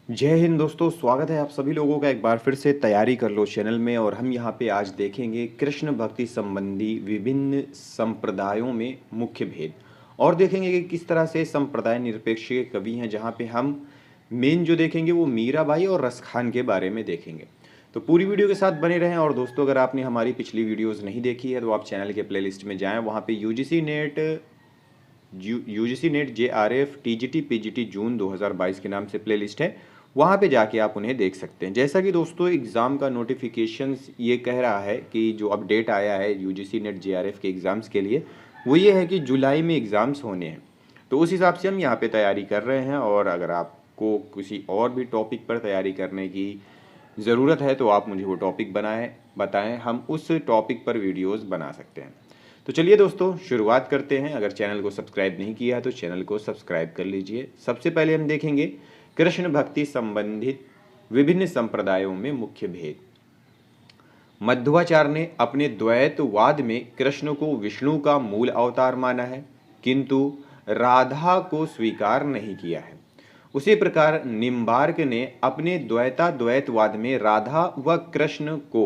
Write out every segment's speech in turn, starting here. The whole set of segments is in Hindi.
जय हिंद दोस्तों, स्वागत है आप सभी लोगों का एक बार फिर से तैयारी कर लो चैनल में। और हम यहाँ पे आज देखेंगे कृष्ण भक्ति संबंधी विभिन्न संप्रदायों में मुख्य भेद, और देखेंगे कि किस तरह से संप्रदाय निरपेक्ष के कवि हैं, जहाँ पे हम मेन जो देखेंगे वो मीराबाई और रसखान के बारे में देखेंगे। तो पूरी वीडियो के साथ बने रहें। और दोस्तों, अगर आपने हमारी पिछली वीडियोज़ नहीं देखी है तो आप चैनल के प्लेलिस्ट में जाएँ, वहाँ पर UGC net JRF TGT PGT जून 2022 के नाम से प्लेलिस्ट है, वहाँ पे जाके आप उन्हें देख सकते हैं। जैसा कि दोस्तों एग्ज़ाम का नोटिफिकेशंस ये कह रहा है कि जो अपडेट आया है यूजीसी नेट JRF के एग्ज़ाम्स के लिए, वो ये है कि जुलाई में एग्ज़ाम्स होने हैं। तो उस हिसाब से हम यहाँ पे तैयारी कर रहे हैं। और अगर आपको किसी और भी टॉपिक पर तैयारी करने की ज़रूरत है तो आप मुझे वो टॉपिक बताएं, हम उस टॉपिक पर वीडियोज़ बना सकते हैं। तो चलिए दोस्तों, शुरुआत करते हैं। अगर चैनल को सब्सक्राइब नहीं किया है तो चैनल को सब्सक्राइब कर लीजिए। सबसे पहले हम देखेंगे कृष्ण भक्ति संबंधित विभिन्न संप्रदायों में मुख्य भेद। मध्वाचार्य ने अपने द्वैतवाद में कृष्ण को विष्णु का मूल अवतार माना है, किंतु राधा को स्वीकार नहीं किया है। उसी प्रकार निम्बार्क ने अपने द्वैतवाद में राधा व कृष्ण को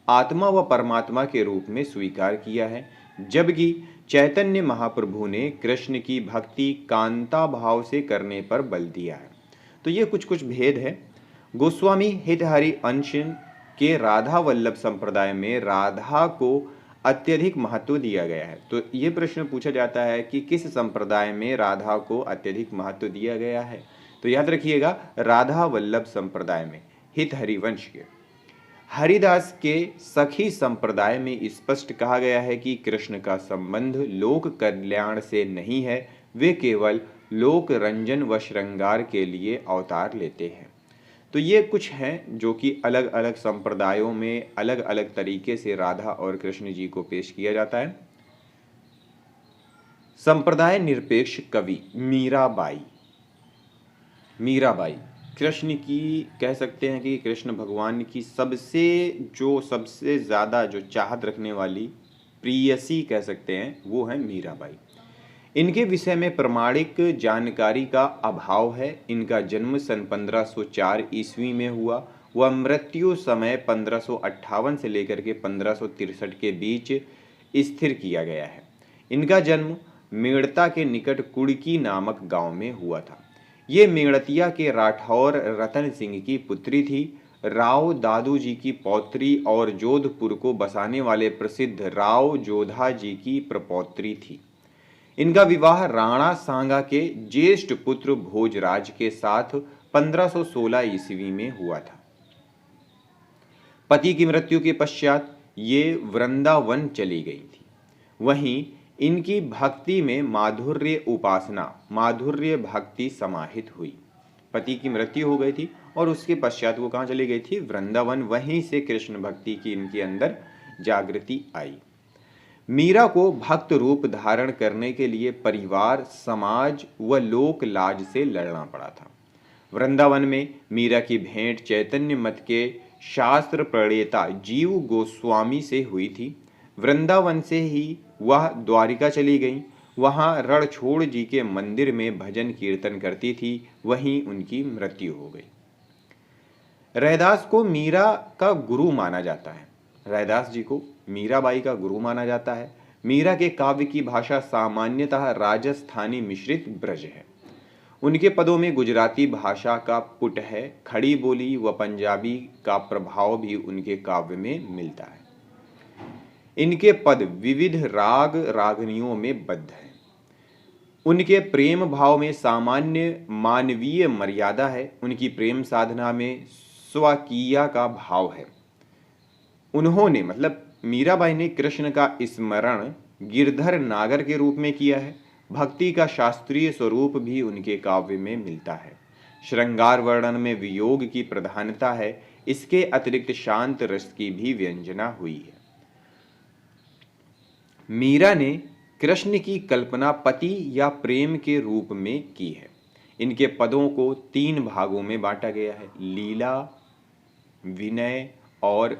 आत्मा व परमात्मा के रूप में स्वीकार किया है, जबकि चैतन्य महाप्रभु ने कृष्ण की भक्ति कांता भाव से करने पर बल दिया है। तो ये कुछ भेद है। गोस्वामी हितहरि अंश के राधा वल्लभ संप्रदाय में राधा को अत्यधिक महत्व दिया गया है। तो ये प्रश्न पूछा जाता है कि किस संप्रदाय में राधा को अत्यधिक महत्व दिया गया है, तो याद रखिएगा राधा वल्लभ संप्रदाय में, हितहरिवंश के। हरिदास के सखी संप्रदाय में स्पष्ट कहा गया है कि कृष्ण का संबंध लोक कल्याण से नहीं है, वे केवल लोक रंजन व श्रृंगार के लिए अवतार लेते हैं। तो ये कुछ हैं जो कि अलग अलग संप्रदायों में अलग अलग तरीके से राधा और कृष्ण जी को पेश किया जाता है। संप्रदाय निरपेक्ष कवि मीराबाई कृष्ण की कह सकते हैं कि कृष्ण भगवान की सबसे ज़्यादा जो चाहत रखने वाली प्रियसी कह सकते हैं, वो है मीराबाई। इनके विषय में प्रमाणिक जानकारी का अभाव है। इनका जन्म सन 1504 ईस्वी में हुआ। वह मृत्यु समय 1558 से लेकर के 1563 के बीच स्थिर किया गया है। इनका जन्म मेड़ता के निकट कुड़की नामक गांव में हुआ था। ये मेड़तिया के राठौर रतन सिंह की पुत्री थी, राव दादू जी की पौत्री और जोधपुर को बसाने वाले प्रसिद्ध राव जोधा जी की प्रपौत्री थी। इनका विवाह राणा सांगा के ज्येष्ठ पुत्र भोजराज के साथ 1516 ईस्वी में हुआ था। पति की मृत्यु के पश्चात ये वृंदावन चली गई थी। वहीं इनकी भक्ति में माधुर्य भक्ति समाहित हुई। पति की मृत्यु हो गई थी और उसके पश्चात वो कहाँ चली गई थी? वृंदावन। वहीं से कृष्ण भक्ति की इनके अंदर जागृति आई। मीरा को भक्त रूप धारण करने के लिए परिवार, समाज व लोक लाज से लड़ना पड़ा था। वृंदावन में मीरा की भेंट चैतन्य मत के शास्त्र प्रणेता जीव गोस्वामी से हुई थी। वृंदावन से ही वह द्वारिका चली गई। वहां रणछोड़ जी के मंदिर में भजन कीर्तन करती थी। वहीं उनकी मृत्यु हो गई। रैदास को मीरा का गुरु माना जाता है। रैदास जी को मीराबाई का गुरु माना जाता है। मीरा के काव्य की भाषा सामान्यतः राजस्थानी मिश्रित ब्रज है। उनके पदों में गुजराती भाषा का पुट है। खड़ी बोली व पंजाबी का प्रभाव भी उनके काव्य में मिलता है। इनके पद विविध राग रागनियों में बद्ध हैं। उनके प्रेम भाव में सामान्य मानवीय मर्यादा है। उनकी प्रेम साधना में स्वकीया का भाव है। उन्होंने मतलब मीराबाई ने कृष्ण का स्मरण गिरधर नागर के रूप में किया है। भक्ति का शास्त्रीय स्वरूप भी उनके काव्य में मिलता है। श्रृंगार वर्णन में वियोग की प्रधानता है। इसके अतिरिक्त शांत रस की भी व्यंजना हुई है। मीरा ने कृष्ण की कल्पना पति या प्रेम के रूप में की है। इनके पदों को 3 भागों में बांटा गया है: लीला, विनय और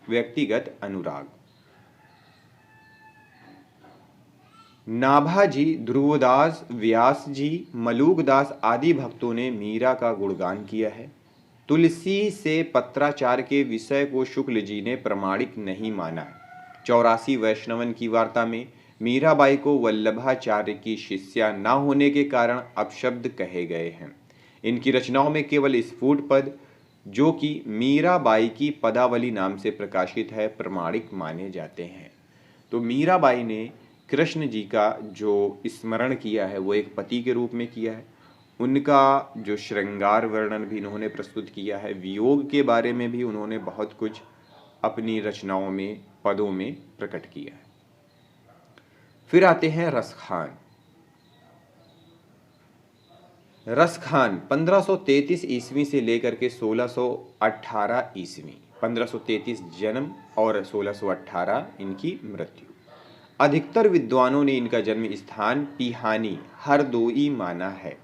व्यक्तिगत अनुराग। नाभाजी, ध्रुवदास, व्यास जी, मलूकदास आदि भक्तों ने मीरा का गुणगान किया है। तुलसी से पत्राचार के विषय को शुक्ल जी ने प्रमाणिक नहीं माना है। 84 वैष्णवन की वार्ता में मीराबाई को वल्लभाचार्य की शिष्या न होने के कारण अपशब्द कहे गए हैं। इनकी रचनाओं में केवल स्फुट पद, जो कि मीराबाई की पदावली नाम से प्रकाशित है, प्रमाणिक माने जाते हैं। तो मीराबाई ने कृष्ण जी का जो स्मरण किया है वो एक पति के रूप में किया है। उनका जो श्रृंगार वर्णन भी उन्होंने प्रस्तुत किया है, वियोग के बारे में भी उन्होंने बहुत कुछ अपनी रचनाओं में, पदों में प्रकट किया है। फिर आते हैं रसखान। रसखान 1533 ईस्वी से लेकर के 1618 ईस्वी, 1533 जन्म और 1618 इनकी मृत्यु। अधिकतर विद्वानों ने इनका जन्म स्थान पिहानी, हरदोई माना है।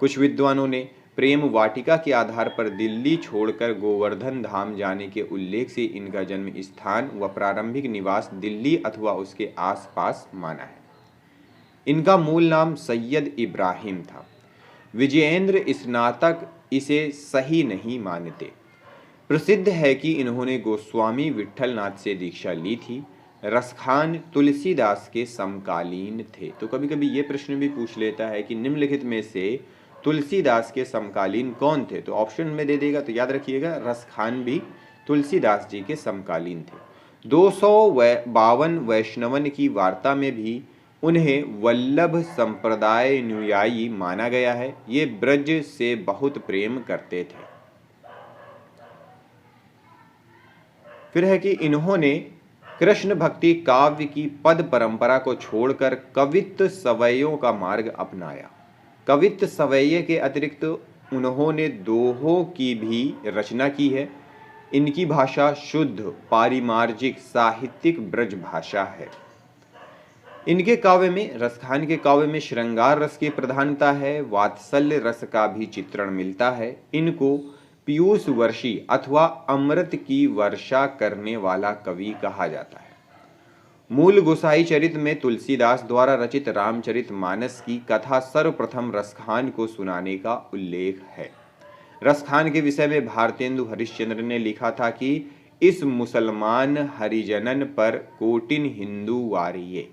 कुछ विद्वानों ने प्रेम वाटिका के आधार पर दिल्ली छोड़कर गोवर्धन धाम जाने के उल्लेख से इनका जन्म स्थान व प्रारंभिक निवास दिल्ली अथवा उसके आसपास माना है। इनका मूल नाम सैयद इब्राहिम था। विजयेंद्र स्नातक इसे सही नहीं मानते। प्रसिद्ध है कि इन्होंने गोस्वामी विट्ठलनाथ से दीक्षा ली थी। रसखान तुलसीदास के समकालीन थे। तो कभी कभी ये प्रश्न भी पूछ लेता है कि निम्नलिखित में से तुलसीदास के समकालीन कौन थे, तो ऑप्शन में दे देगा। तो याद रखिएगा, रसखान भी तुलसीदास जी के समकालीन थे। 252 वैष्णवन की वार्ता में भी उन्हें वल्लभ संप्रदाय अनुयायी माना गया है। ये ब्रज से बहुत प्रेम करते थे। फिर है कि इन्होंने कृष्ण भक्ति काव्य की पद परंपरा को छोड़कर कवित्व सवैयों का मार्ग अपनाया। कवित्व सवैये के अतिरिक्त उन्होंने दोहों की भी रचना की है। इनकी भाषा शुद्ध पारिमार्जिक साहित्यिक ब्रज भाषा है। इनके काव्य में, रसखान के काव्य में श्रृंगार रस की प्रधानता है, वात्सल्य रस का भी चित्रण मिलता है। इनको पीयूष वर्षी अथवा अमृत की वर्षा करने वाला कवि कहा जाता है। मूल गोसाई चरित में तुलसीदास द्वारा रचित रामचरितमानस की कथा सर्वप्रथम रसखान को सुनाने का उल्लेख है। रसखान के विषय में भारतेंदु हरिश्चंद्र ने लिखा था कि इस मुसलमान हरिजनन पर कोटिन हिंदू वारिये।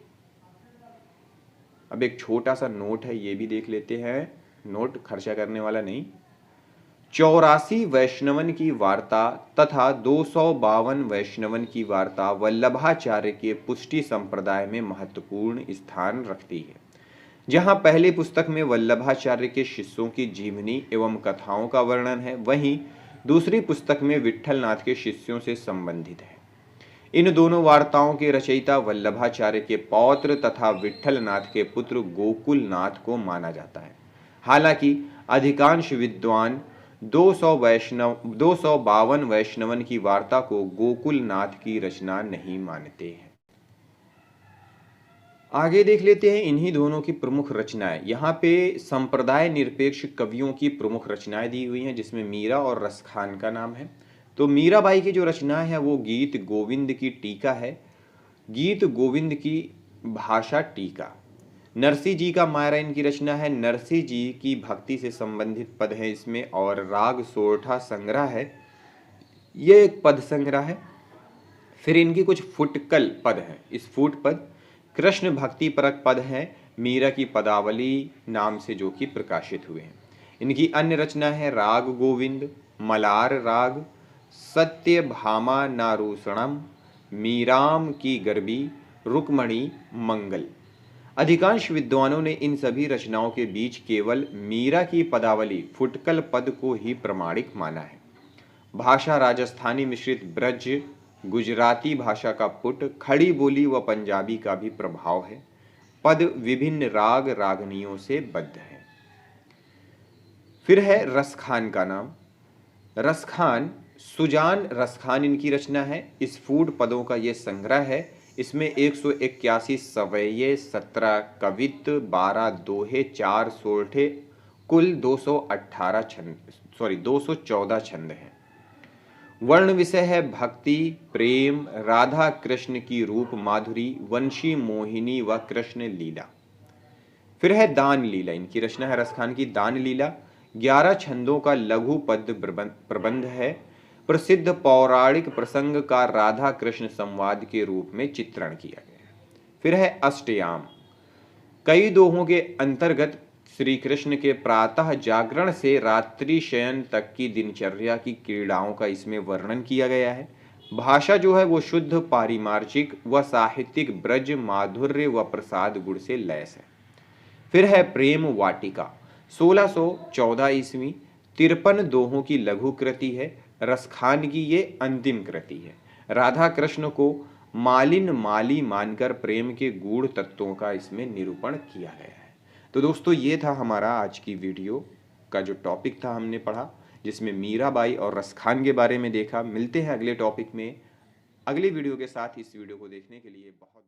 अब एक छोटा सा नोट है, ये भी देख लेते हैं, नोट खर्चा करने वाला नहीं। 84 वैष्णवन की वार्ता तथा 252 वैष्णवन की वार्ता वल्लभाचार्य के पुष्टि संप्रदाय में महत्वपूर्ण स्थान रखती है। जहां पहली पुस्तक में वल्लभाचार्य के शिष्यों की जीवनी एवं कथाओं का वर्णन है, वहीं दूसरी पुस्तक में विट्ठलनाथ के शिष्यों से संबंधित है। इन दोनों वार्ताओं के रचयिता वल्लभाचार्य के पौत्र तथा विट्ठलनाथ के पुत्र गोकुलनाथ को माना जाता है। हालांकि अधिकांश विद्वान 252 वैष्णवन की वार्ता को गोकुलनाथ की रचना नहीं मानते हैं। आगे देख लेते हैं इन्हीं दोनों की प्रमुख रचनाएं। यहाँ पे संप्रदाय निरपेक्ष कवियों की प्रमुख रचनाएं दी हुई हैं, जिसमें मीरा और रसखान का नाम है। तो मीराबाई की जो रचना है वो गीत गोविंद की टीका है। गीत गोविंद की भाषा टीका। नरसिंह जी का मायरा इनकी रचना है। नरसिंह जी की भक्ति से संबंधित पद है इसमें, और राग सोरठा संग्रह है, ये एक पद संग्रह है। फिर इनकी कुछ फुटकल पद हैं। स्फुट पद कृष्ण भक्ति परक पद हैं, मीरा की पदावली नाम से जो कि प्रकाशित हुए हैं। इनकी अन्य रचना है राग गोविंद, मलार राग, सत्य भामा नारूषणम, मीराम की गर्बी, रुक्मणी, मंगल। अधिकांश विद्वानों ने इन सभी रचनाओं के बीच केवल मीरा की पदावली फुटकल पद को ही प्रमाणिक माना है। भाषा राजस्थानी मिश्रित ब्रज, गुजराती भाषा का पुट, खड़ी बोली व पंजाबी का भी प्रभाव है। पद विभिन्न राग रागनियों से बद्ध है। फिर है रसखान का नाम। रसखान, सुजान रसखान इनकी रचना है। स्फुट पदों का ये संग्रह है। इसमें 181 सवैये, 17 कवित्व, 12 दोहे, 4 सोरठे, कुल 214 छंद हैं। वर्ण विषय है भक्ति, प्रेम, राधा कृष्ण की रूप माधुरी, वंशी मोहिनी व कृष्ण लीला। फिर है दान लीला, इनकी रचना है रसखान की दान लीला। 11 छंदों का लघु पद प्रबंध है। प्रसिद्ध पौराणिक प्रसंग का राधा कृष्ण संवाद के रूप में चित्रण किया गया है। फिर है अष्टयाम, कई दोहों के अंतर्गत श्री कृष्ण के प्रातः जागरण से रात्रि शयन तक की दिनचर्या की क्रीड़ाओं का इसमें वर्णन किया गया है। भाषा जो है वो शुद्ध पारिमार्जिक व साहित्यिक ब्रज माधुर्य व प्रसाद गुण से लैस है। फिर है प्रेम वाटिका, 1614 ईस्वी, 53 दोहों की लघु कृति है। रसखान की ये अंतिम कृति है। राधा कृष्ण को मालिन माली मानकर प्रेम के गूढ़ तत्वों का इसमें निरूपण किया गया है। तो दोस्तों ये था हमारा आज की वीडियो का जो टॉपिक था हमने पढ़ा, जिसमें मीराबाई और रसखान के बारे में देखा। मिलते हैं अगले टॉपिक में अगली वीडियो के साथ। इस वीडियो को देखने के लिए बहुत